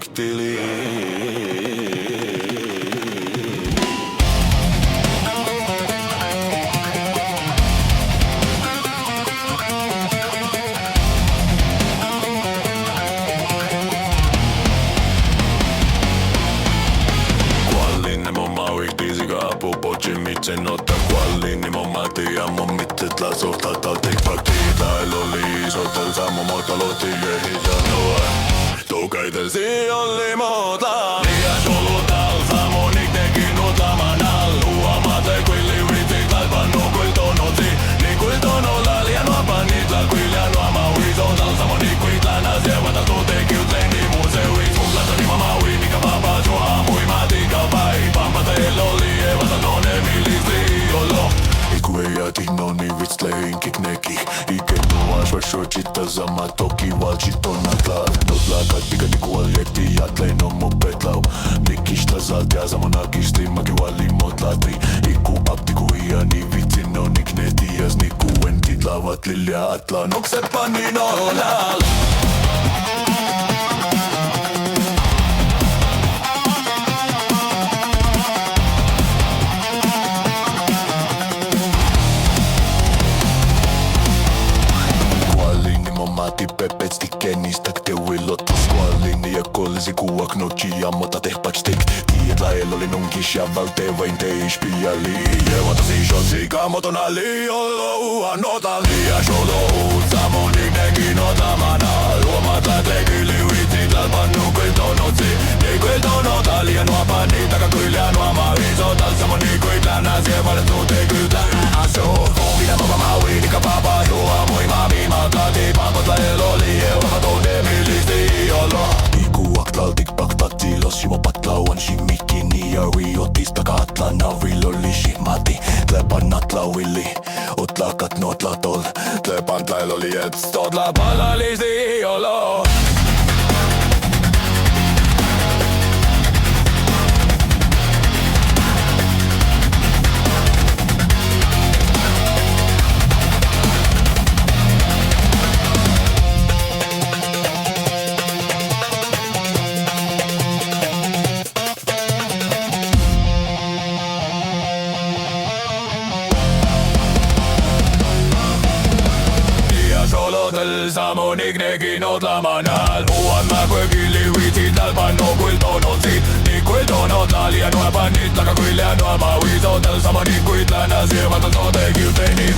ektili. Sen ottaa kuolliin, niin mun tiedän mittet la sohtatal tekpaktiita Eloli isotel sammu motaloti jehi sanoa Tukaiten sijoilli mootla Liian Xólotl sammu niknekin utamanal Huomate kuilli yritit laivan nukuil tonotsi Nikuil tonolla liian nuopan niitla kuilja nuoma Uisotal sammu nikuit länä sievata tutekiut leini museuis Muklata nima maui mikä vapaa sua mui matika vai Pampata eloli evata nonemi himno niin vitslein kikneki Ikenua svashojita zama toki valchitonnatla Notla kaikki kuoljekti jatlein on mun petlau Nikista zaltia zamonakisti maki valimotlatri Iku aptiku iani vitsin on iknetias Niku entit lavat lilja atla Nokset panin olal Pepetsti kennistä teuillot Squallin ja kollisi kuak nochi ammota tehpatstik Tiet lael oli nunkis ja valte vain teis piali Jevata si shotsi kamotona liollo uannota Liia Xólotl samon iknekin otamana Luomat lähtee liuitit lalpan nukuil tonotsi Nikuil tonota liian nuopa niitä kakuilja nuoma Isotal samon nikuit länä sievalle tuutekyltä aso Mitä mova maui nika papa juo mui mami matati Pakotla eloli euroopa tunnemilisti olo Iku aktaltik paktati los jumo patlauan shimikini ja riotis takatla naviloli shimati Tlepan natlauilli otlakat notlatol Tlepan tlailoli etstotla palalisti olo Samon iknekin otlamanal Huon mä kuekili vitsit lalpan nukuil tonotsi Nikuil tonotla liian nuopan nitlaka kuilja nuoma Uisotel samon nikuit länä sievaton totekilteini